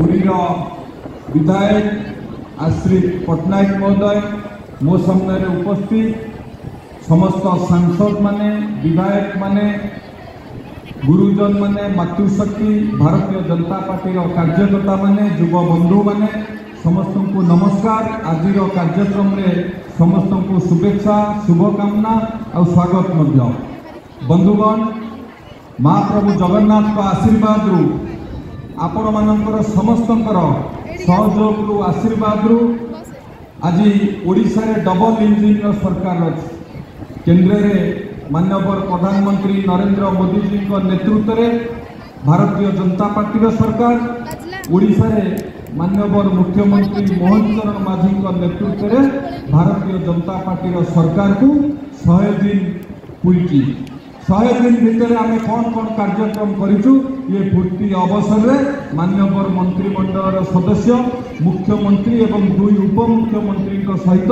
पुरीर विधायक आश्रित पट्टनायक महोदय मो सामने उपस्थित समस्त सांसद माने विधायक माने गुरुजन माने मातृशक्ति भारतीय जनता पार्टी कार्यकर्ता माने युव बंधु माने समस्त को नमस्कार। आज कार्यक्रम में समस्त को शुभेच्छा शुभकामना और स्वागत बंधुगण महाप्रभु जगन्नाथ का आशीर्वाद रु आपण मानकर समस्तंकर सहयोग रु आशीर्वाद रु आज ओडिशा रे डबल इंजिन सरकार अछि। केंद्र में माननीय प्रधानमंत्री नरेंद्र मोदी जी नेतृत्व में भारतीय जनता पार्टी सरकार ओडिशा रे माननीय मुख्यमंत्री मोहन चरण माझी नेतृत्व में भारतीय जनता पार्टी सरकार को 100 दिन पूरी 100 दिन भितर आम कौन कौन कार्यक्रम करूँ ये पूर्ति अवसर में माननीय मंत्रिमंडल सदस्य मुख्यमंत्री एवं 2 उपमुख्यमंत्री सहित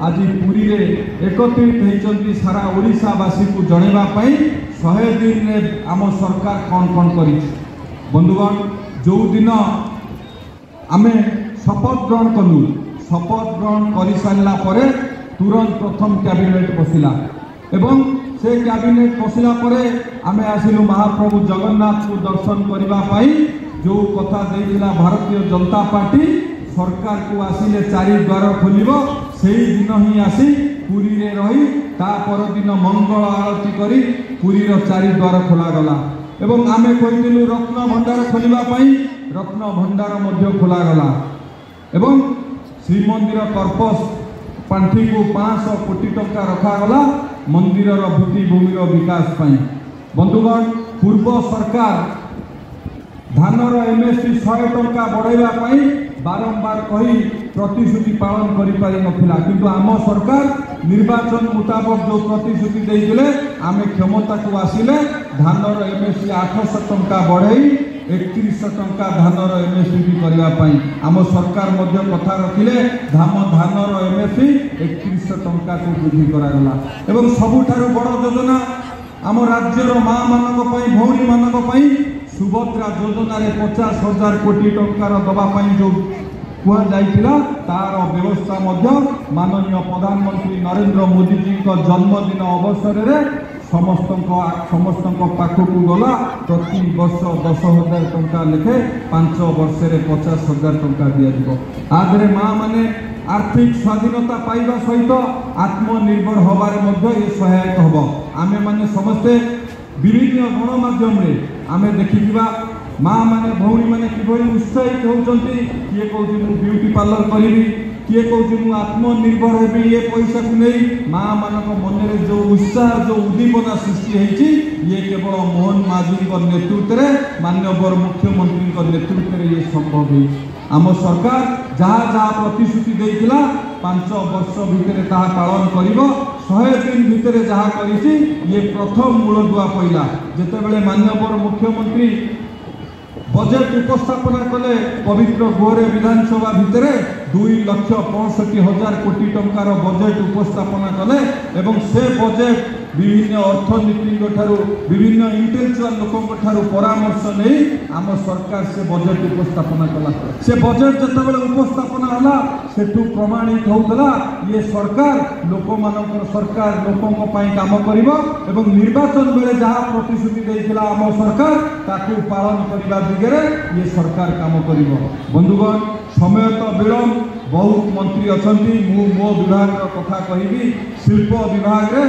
आज पुरी में एकत्रित होती सारा ओडिशावासी को जनवाई 100 दिन में आम सरकार कौन कौन कर बंधुगण जो दिन आम शपथ ग्रहण कलु शपथ ग्रहण कर सारा तुरंत प्रथम कैबिनेट बसिला एवं से कैबिनेट बसिला आम आसिलु महाप्रभु जगन्नाथ को दर्शन करने जो कथा देला भारतीय जनता पार्टी सरकार को आसिले 4 द्वार खोल से दिन ही आसी पुरी रे रही ता पर दिन मंगल आरती करी पुरीर 4 द्वार खोलागला एवं आम कहलु रत्न भंडार खोलने रत्न भंडार खोलागला एवं श्रीमंदिर कर्पस पांठी को 500 कोटी टंका रखागला मंदिर भित्तिभूमिर विकास पाई। बंधुगण पूर्व सरकार धानर एमएसपी 100 टंका बढ़ाइबा पाई बारंबार कही प्रतिश्रुति पालन करि पारि नथिला किंतु आम सरकार निर्वाचन मुताबक जो प्रतिश्रुति देइले आमे क्षमता को आसिले धानर एमएसपी 800 टंका बढ़ाई 3100 टंका धानर एमएसपी करने आम सरकार मध्य कथा रखिले धानर एमएसपी 3100 टंका को वृद्धि करागला एवं सबुठारु बड़ योजना आम राज्यर माँ मानक भौणी मानक सुभद्रा योजना रे 50,000 कोटी टंकार दवापाई जो कहुला तार व्यवस्था माननीय प्रधानमंत्री नरेंद्र मोदी जी जन्मदिन अवसर में समस्त पाखक गला प्रति वर्ष 10,000 टंका लेखे 5 वर्ष 50,000 टंका दिया आदरे माँ माने आर्थिक स्वाधीनता पाइबा सहित आत्मनिर्भर हबारे ये सहायक हम आमे माने समस्ते विभिन्न गणमाध्यम आमे देखिबा माँ माने भौणी माने किभली उत्साहित होउचंती किए कहूँ मु ब्यूटी पार्लर करी किए कहूँ मु आत्मनिर्भर हेबी ये पैसा को नहीं माँ मानक मन में जो उत्साह जो उद्दीपना सृष्टि होती ये केवल मोहन माझी नेतृत्व में माननीय मुख्यमंत्री नेतृत्व में ये संभव है। आम सरकार जहाँ जहाँ प्रतिश्रुति देइथिला 5 वर्ष भितर ताहा पालन करिबो 100 दिन भितर जहाँ करिछि ये प्रथम मूलदुआ पइला जेतेबेले माननीय मुख्यमंत्री बजेट उपस्थापना कले पवित्र गोरे विधानसभा भितर 2,65,000 कोटी टंकार बजेट उपस्थापना कले एवं से बजेट विभिन्न अर्थनीति ठारू विभिन्न इंटेलेक्चुअल लोकों ठारू परामर्श नहीं आम सरकार से बजेट उपस्थापना कला से बजेट जितेबाला उपस्थापना हला सेठू प्रमाणित होता ये सरकार लोक मानकर सरकार लोकों काम करिबो एवं निर्वाचन बेले जहाँ प्रतिश्रुति देइथिला आम सरकार ताकू पालन करबा दिगरे ये सरकार काम करिबो। बंधुगण समय तो विलम्ब बहुत मंत्री अछंती मो विभाग कथा कहिबी शिल्प विभाग रे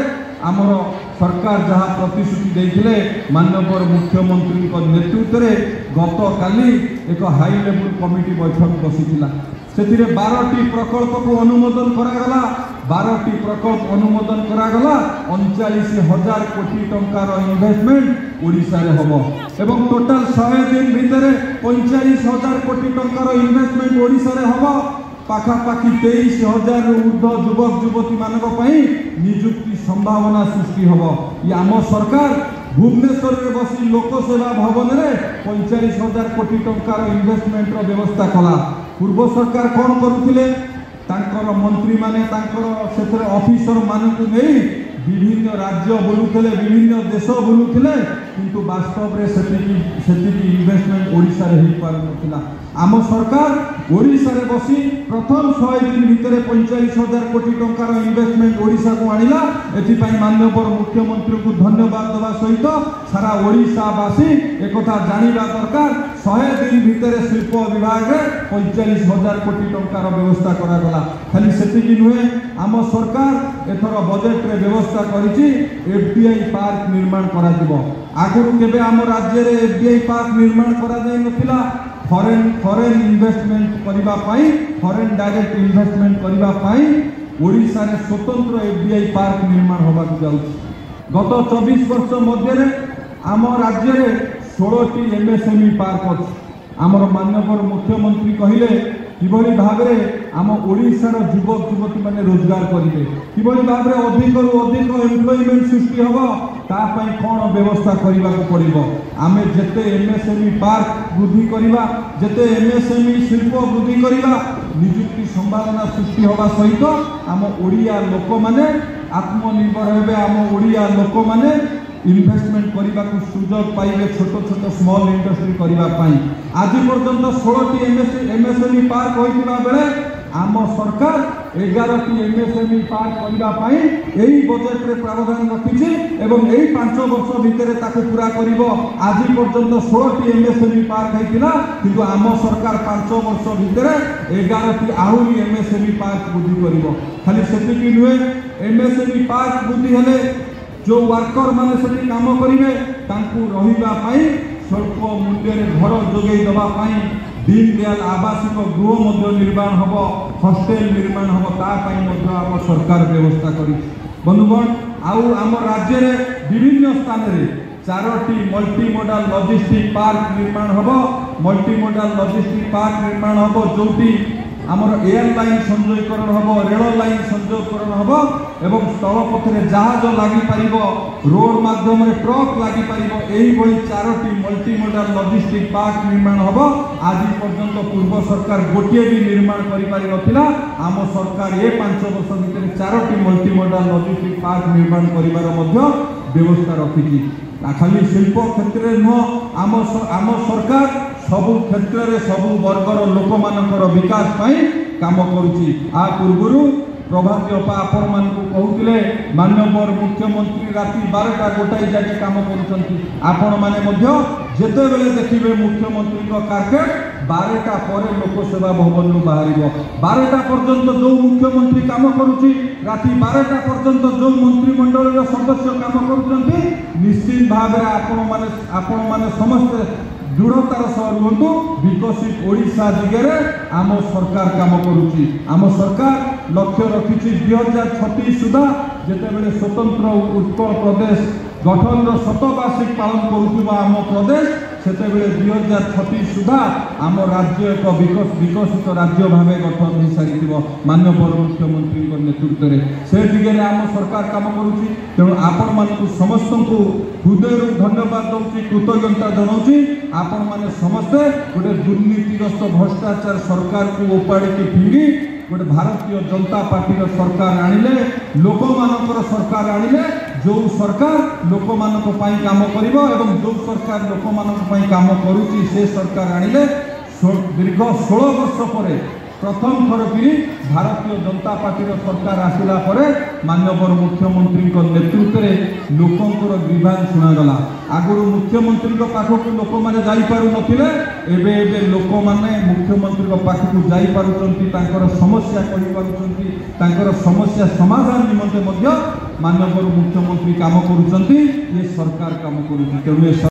आमर सरकार जहाँ प्रतिश्रुति देइथिले माननीय मुख्यमंत्री नेतृत्व में गत काली एक हाई लेवल कमिटी बैठक बसीथिला से 12टी प्रकल्प को अनुमोदन करागला 12टी प्रकल्प अनुमोदन करागला 39,000 कोटी टंकार इन्वेस्टमेंट ओडिशा रे हबो एवं टोटाल 100 दिन भितर 45,000 कोटी टंकार इन्वेस्टमेंट ओडिशा रे हबो पाखापाखि 23,000 ऊर्ध्व युवक युवती मानक निजुक्ति संभावना सृष्टि हम ये आम सरकार भुवनेश्वर में बसी लोकसेवा भवन में 45,000 कोटी टंकार इन्वेस्टमेंट व्यवस्था कला पूर्व सरकार कौन करुले मंत्री माने ऑफिसर मानक नहीं विभिन्न राज्य बुलुले विभिन्न देश बुलुले किंतु वास्तव में सेतिकी इन्वेस्टमेंट ओडिशा रे हो पारुनथिला। आम सरकार ओडिशा रे बसी प्रथम 100 दिन भितर 45,000 कोटी टंकार इन्वेस्टमेंट ओडिशा को आनिला। एथिपाई माननीय मुख्यमंत्री को धन्यवाद देवा सहित सारा ओडिशावासी एकथा जानिबा दरकार 100 दिन भितर शिल्प विभाग रे 45,000 कोटी टंकार व्यवस्था करा गला। खाली सेतिकी नुहे आम सरकार एथर बजेट रे व्यवस्था करिछि एफडीआई पार्क निर्माण करा दिबो। आगुरु केबे आम राज्य रे एफडीआई पार्क निर्माण करा जाय नथिला। फॉरेन इन्वेस्टमेंट करिबा पाई फॉरेन डायरेक्ट इन्वेस्टमेंट करिबा पाई ओडिशा रे स्वतंत्र एफडीआई पार्क निर्माण होबा जाउछि। गत 24 वर्ष मध्य रे आम राज्य रे 16टी एमएसएमई पार्क अछि। आमर माननीय मुख्यमंत्री कहिले किभली भाव में आम ओडिशार युवक युवती माने रोजगार करेंगे, किभली भाव में अधिक अधिक एम्प्लॉयमेंट सृष्टि हम तापाई कौन व्यवस्था करने को पड़ो। आम जिते एमएसएमई पार्क वृद्धि करवा जिते एमएसएमई शिल्प वृद्धि करवा निजुक्ति संभावना सृष्टि होगा सहित आम ओडिया लोक माने आत्मनिर्भर हेबे। आम ओडिया लोक माने इन्वेस्टमेंट करने को सुजोग पाइबे छोट छोट स्मॉल इंडस्ट्री करने। आज पर्यंत 16टी एमएसएमई पार्क होइतिबा बेले आम सरकार 11टी एमएसएमई पार्क करने यही बजेट रे प्रावधान रखी एवं यही 5 वर्ष भितर ताको पूरा करिवो। आज पर्यंत 16टी एमएसएमई पार्क होइतिला किंतु आम सरकार 5 वर्ष भितर 11टी आहुरी एमएसएमई पार्क वृद्धि करिवो। खाली सेतिकी नुहे एमएसएमई पार्क वृद्धि हेले जो वर्कर माने सेठी काम करेंगे रहिबा पाई स्वल्प मूल्य घर जोगई दबा पाई दीन दयाल आवासिक गृह मध्य निर्माण हम हॉस्टेल निर्माण हम आम सरकार व्यवस्था करी। बंधुगण आउ आम राज्य रे विभिन्न स्थान रे 4टी मल्टी मॉडल लॉजिस्टिक पार्क निर्माण हम। मल्टी मॉडल लॉजिस्टिक पार्क निर्माण हम जोटी आमर एयरलाइन संयोगकरण हम रेल लाइन संयोगकरण हम एवं स्थल पथरे जहाज लगी पार रोड माध्यम ट्रक लगी पार यही 4टी मल्टी मॉडल लॉजिस्टिक पार्क निर्माण हम। आज पर्यंत पूर्व सरकार गोटे भी निर्माण कर आम सरकार ये 5 वर्ष भितर 4टी मल्टी मॉडल लॉजिस्टिक पार्क निर्माण कर व्यवस्था रखी। खाली शिल्प क्षेत्र नुह आम सरकार सबु क्षेत्र रे सबु वर्गर लोक मानकर विकास पाई काम करुची। आ पूर्व प्रभात अपा आपण मान कहते माननीय मुख्यमंत्री राति 12टा गोटाई जाके काम करुचंती। आपण माने मध्य जेते बेले देखिबे मुख्यमंत्री को कार्पेट 12टा पर लोकसेवा भवन नु बाहरिबो। 12टा पर्यंत जो मुख्यमंत्री काम करुची राति 12टा पर्यंत जो मंत्रिमंडल रो सदस्य काम करुचंती निश्चित भाव में आपण माने समस्त दृढ़तार सह रुहतु। विकसित ओडिशा दिगरे आम सरकार काम करुची। आम सरकार लक्ष्य रखी 2036 सुधा जेते बेले स्वतंत्र उत्तर प्रदेश गठन शतवार्षिक पालन करुवा आम प्रदेश सेते बेले 2036 सुधा आम राज्य एक विकसित राज्य भाव गठन हो सारी माननीय मुख्यमंत्री नेतृत्व में से दिगरे आम सरकार काम करुची। तेणु आपण मानकु समस्त को हृदय धन्यवाद दूसरी कृतज्ञता जनाऊँगी। आपण माने समस्ते गोटे दुर्नीतिग्रस्त भ्रष्टाचार सरकार को उपाड़ी के फिंगी गोटे भारतीय जनता पार्टी सरकार आनिले लोक मानकर सरकार आनिले जो सरकार लोक मानक पई काम करिवो एवं जो सरकार लोक मानक पई काम करूची से सरकार आनिले दीर्घ 16 वर्ष पर प्रथम थर कि भारतीय जनता पार्टी सरकार आसला माननीय मुख्यमंत्री नेतृत्व में लोकंर ग्रीवांस शुणागला। आगुरी मुख्यमंत्री पाखक लोक मैंने जापार नए लोक मैंने मुख्यमंत्री पाखक जापार समस्या कही समस्या समाधान निमंते माननीय मुख्यमंत्री काम करुँच ये सरकार काम करुँच। तेणु